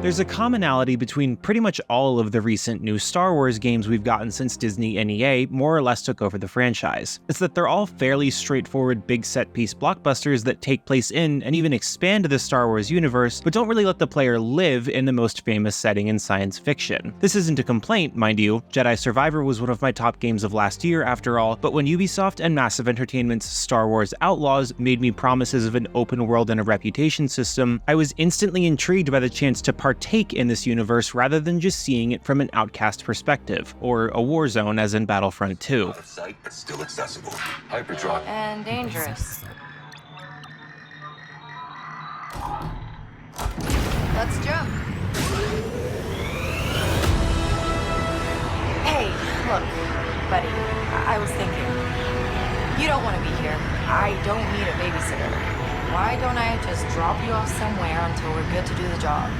There's a commonality between pretty much all of the recent new Star Wars games we've gotten since Disney and EA more or less took over the franchise. It's that they're all fairly straightforward big set-piece blockbusters that take place in and even expand the Star Wars universe, but don't really let the player live in the most famous setting in science fiction. This isn't a complaint, mind you. Jedi Survivor was one of my top games of last year after all, but when Ubisoft and Massive Entertainment's Star Wars Outlaws made me promises of an open world and a reputation system, I was instantly intrigued by the chance to partake in this universe rather than just seeing it from an outcast perspective, or a war zone as in Battlefront 2. Out of sight, but still accessible. Hyperdrive. And dangerous. Let's jump. Hey, look, buddy, I was thinking. You don't want to be here. I don't need a babysitter. Why don't I just drop you off somewhere until we're good to do the job?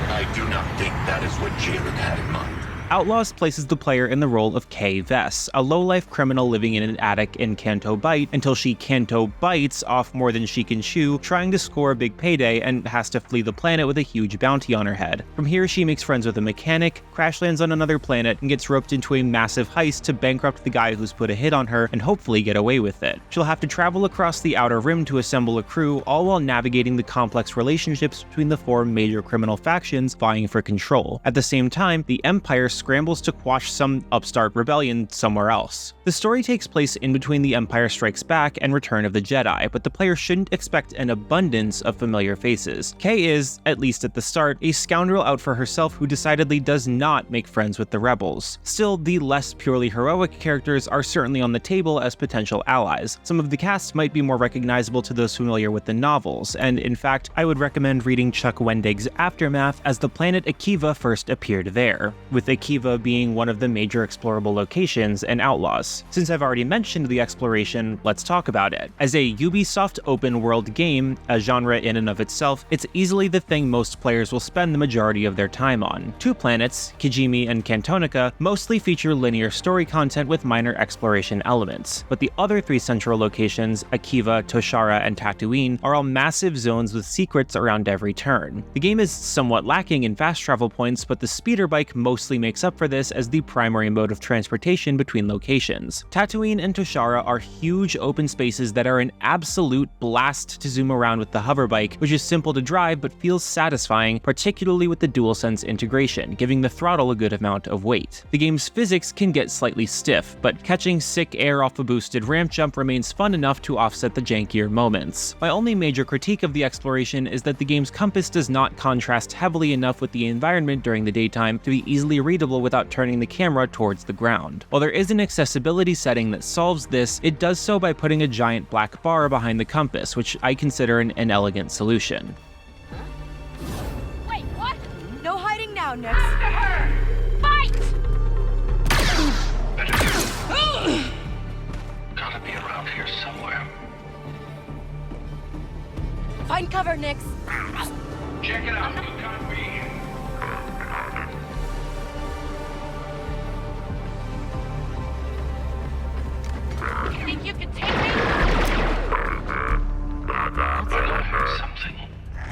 I do not think that is what Jalen had in mind. Outlaws places the player in the role of Kay Vess, a low-life criminal living in an attic in Canto Bight until she Canto bites off more than she can chew, trying to score a big payday and has to flee the planet with a huge bounty on her head. From here, she makes friends with a mechanic, crash lands on another planet, and gets roped into a massive heist to bankrupt the guy who's put a hit on her and hopefully get away with it. She'll have to travel across the Outer Rim to assemble a crew, all while navigating the complex relationships between the four major criminal factions vying for control. At the same time, the Empire scrambles to quash some upstart rebellion somewhere else. The story takes place in between The Empire Strikes Back and Return of the Jedi, but the player shouldn't expect an abundance of familiar faces. Kay is, at least at the start, a scoundrel out for herself who decidedly does not make friends with the rebels. Still, the less purely heroic characters are certainly on the table as potential allies. Some of the cast might be more recognizable to those familiar with the novels, and in fact, I would recommend reading Chuck Wendig's Aftermath, as the planet Akiva first appeared there, with Akiva being one of the major explorable locations in Outlaws. Since I've already mentioned the exploration, let's talk about it. As a Ubisoft open world game, a genre in and of itself, it's easily the thing most players will spend the majority of their time on. Two planets, Kijimi and Cantonica, mostly feature linear story content with minor exploration elements, but the other three central locations, Akiva, Toshara, and Tatooine, are all massive zones with secrets around every turn. The game is somewhat lacking in fast travel points, but the speeder bike mostly makes up for this as the primary mode of transportation between locations. Tatooine and Toshara are huge open spaces that are an absolute blast to zoom around with the hoverbike, which is simple to drive but feels satisfying, particularly with the DualSense integration, giving the throttle a good amount of weight. The game's physics can get slightly stiff, but catching sick air off a boosted ramp jump remains fun enough to offset the jankier moments. My only major critique of the exploration is that the game's compass does not contrast heavily enough with the environment during the daytime to be easily readable without turning the camera towards the ground. While there is an accessibility setting that solves this, it does so by putting a giant black bar behind the compass, which I consider an elegant solution. Wait, what? No hiding now, Nix. After her! Fight! Gotta be around here somewhere. Find cover, Nix. Check it out. You can't be. You think you can take me? I heard something.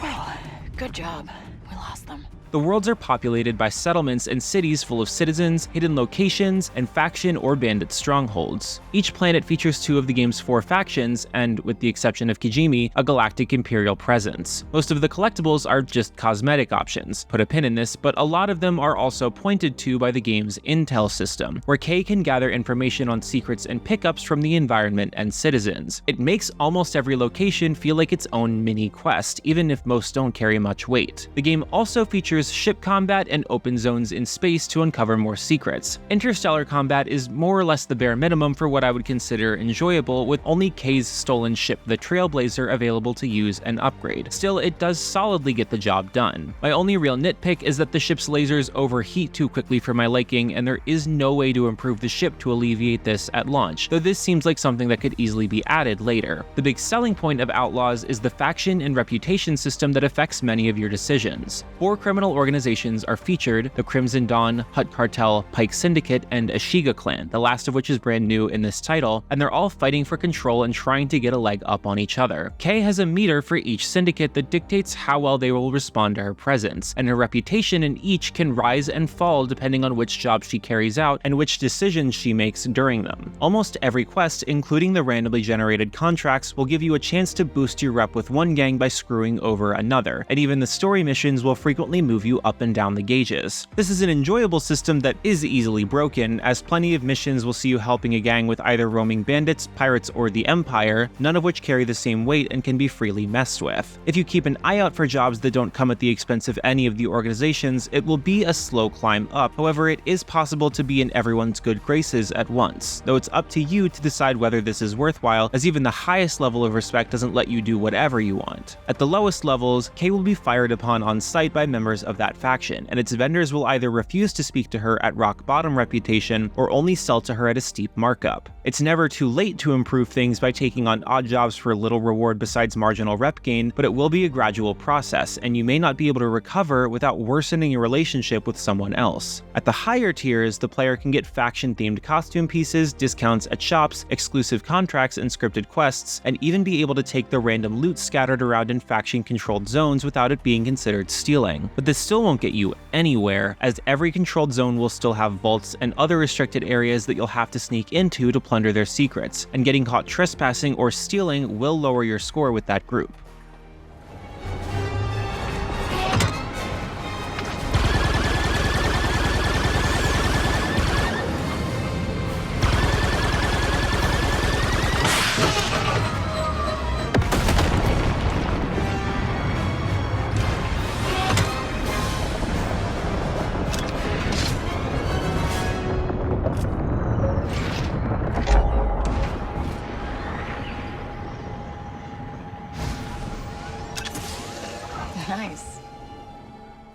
Well, good job. We lost them. The worlds are populated by settlements and cities full of citizens, hidden locations, and faction or bandit strongholds. Each planet features two of the game's four factions, and, with the exception of Kijimi, a galactic imperial presence. Most of the collectibles are just cosmetic options. Put a pin in this, but a lot of them are also pointed to by the game's intel system, where Kay can gather information on secrets and pickups from the environment and citizens. It makes almost every location feel like its own mini quest, even if most don't carry much weight. The game also features ship combat and open zones in space to uncover more secrets. Interstellar combat is more or less the bare minimum for what I would consider enjoyable, with only Kay's stolen ship, the Trailblazer, available to use and upgrade. Still, it does solidly get the job done. My only real nitpick is that the ship's lasers overheat too quickly for my liking, and there is no way to improve the ship to alleviate this at launch, though this seems like something that could easily be added later. The big selling point of Outlaws is the faction and reputation system that affects many of your decisions. 4 criminal criminal organizations are featured: the Crimson Dawn, Hut Cartel, Pike Syndicate, and Ashiga Clan, the last of which is brand new in this title, and they're all fighting for control and trying to get a leg up on each other. Kay has a meter for each syndicate that dictates how well they will respond to her presence, and her reputation in each can rise and fall depending on which job she carries out and which decisions she makes during them. Almost every quest, including the randomly generated contracts, will give you a chance to boost your rep with one gang by screwing over another, and even the story missions will frequently move you up and down the gauges. This is an enjoyable system that is easily broken, as plenty of missions will see you helping a gang with either roaming bandits, pirates, or the Empire, none of which carry the same weight and can be freely messed with. If you keep an eye out for jobs that don't come at the expense of any of the organizations, it will be a slow climb up. However, it is possible to be in everyone's good graces at once, though it's up to you to decide whether this is worthwhile, as even the highest level of respect doesn't let you do whatever you want. At the lowest levels, Kay will be fired upon on sight by members of that faction, and its vendors will either refuse to speak to her at rock bottom reputation or only sell to her at a steep markup. It's never too late to improve things by taking on odd jobs for little reward besides marginal rep gain, but it will be a gradual process, and you may not be able to recover without worsening your relationship with someone else. At the higher tiers, the player can get faction-themed costume pieces, discounts at shops, exclusive contracts and scripted quests, and even be able to take the random loot scattered around in faction-controlled zones without it being considered stealing. But this still won't get you anywhere, as every controlled zone will still have vaults and other restricted areas that you'll have to sneak into to plunder their secrets, and getting caught trespassing or stealing will lower your score with that group. Nice.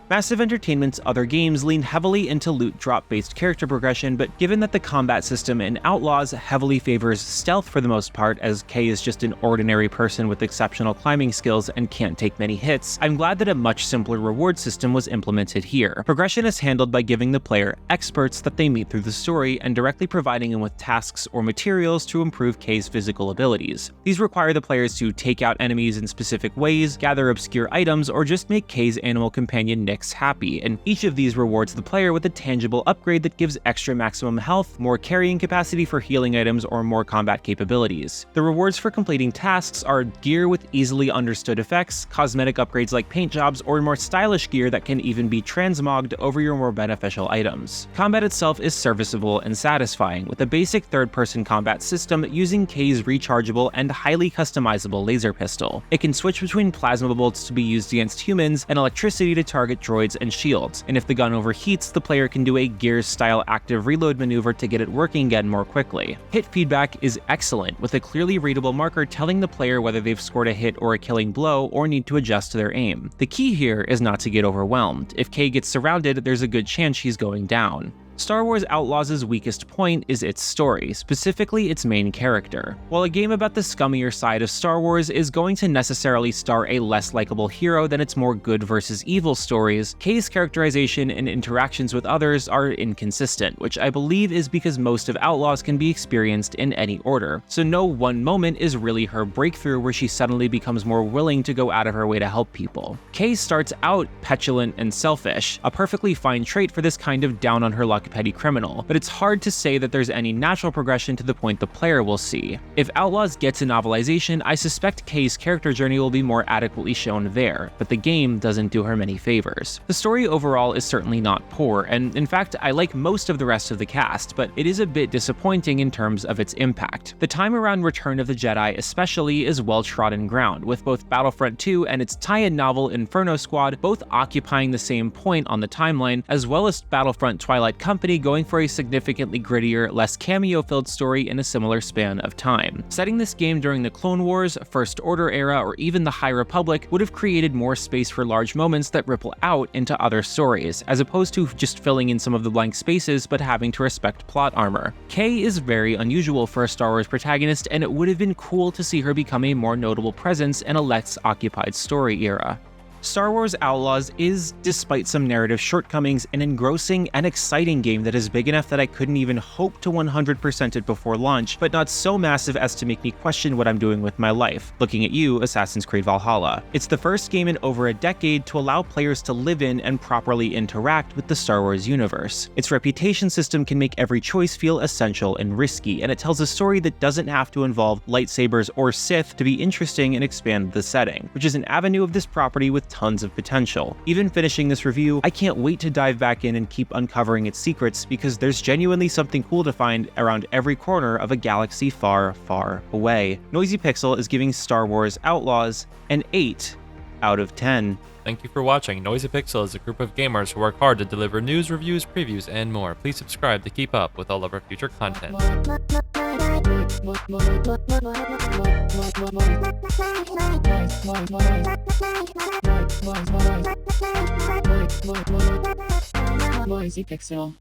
Massive Entertainment's other games lean heavily into loot drop-based character progression, but given that the combat system in Outlaws heavily favors stealth for the most part, as Kay is just an ordinary person with exceptional climbing skills and can't take many hits, I'm glad that a much simpler reward system was implemented here. Progression is handled by giving the player experts that they meet through the story and directly providing them with tasks or materials to improve Kay's physical abilities. These require the players to take out enemies in specific ways, gather obscure items, or just make Kay's animal companion Nick happy, and each of these rewards the player with a tangible upgrade that gives extra maximum health, more carrying capacity for healing items, or more combat capabilities. The rewards for completing tasks are gear with easily understood effects, cosmetic upgrades like paint jobs, or more stylish gear that can even be transmogged over your more beneficial items. Combat itself is serviceable and satisfying, with a basic third-person combat system using Kay's rechargeable and highly customizable laser pistol. It can switch between plasma bolts to be used against humans and electricity to target droids and shields, and if the gun overheats, the player can do a Gears-style active reload maneuver to get it working again more quickly. Hit feedback is excellent, with a clearly readable marker telling the player whether they've scored a hit or a killing blow or need to adjust their aim. The key here is not to get overwhelmed. If Kay gets surrounded, there's a good chance she's going down. Star Wars Outlaws' weakest point is its story, specifically its main character. While a game about the scummier side of Star Wars is going to necessarily star a less likable hero than its more good versus evil stories, Kay's characterization and interactions with others are inconsistent, which I believe is because most of Outlaws can be experienced in any order, so no one moment is really her breakthrough where she suddenly becomes more willing to go out of her way to help people. Kay starts out petulant and selfish, a perfectly fine trait for this kind of down-on-her-luck petty criminal, but it's hard to say that there's any natural progression to the point the player will see. If Outlaws gets a novelization, I suspect Kay's character journey will be more adequately shown there, but the game doesn't do her many favors. The story overall is certainly not poor, and in fact I like most of the rest of the cast, but it is a bit disappointing in terms of its impact. The time around Return of the Jedi especially is well-trodden ground, with both Battlefront 2 and its tie-in novel Inferno Squad both occupying the same point on the timeline, as well as Battlefront Twilight Company going for a significantly grittier, less cameo-filled story in a similar span of time. Setting this game during the Clone Wars, First Order era, or even the High Republic would have created more space for large moments that ripple out into other stories, as opposed to just filling in some of the blank spaces but having to respect plot armor. Kay is very unusual for a Star Wars protagonist, and it would have been cool to see her become a more notable presence in a less occupied story era. Star Wars Outlaws is, despite some narrative shortcomings, an engrossing and exciting game that is big enough that I couldn't even hope to 100% it before launch, but not so massive as to make me question what I'm doing with my life. Looking at you, Assassin's Creed Valhalla. It's the first game in over a decade to allow players to live in and properly interact with the Star Wars universe. Its reputation system can make every choice feel essential and risky, and it tells a story that doesn't have to involve lightsabers or Sith to be interesting and expand the setting, which is an avenue of this property with tons of potential. Even finishing this review, I can't wait to dive back in and keep uncovering its secrets, because there's genuinely something cool to find around every corner of a galaxy far, far away. Noisy Pixel is giving Star Wars Outlaws an 8 out of 10. Thank you for watching. Noisy Pixel is a group of gamers who work hard to deliver news, reviews, previews, and more. Please subscribe to keep up with all of our future content. Noisy Pixel.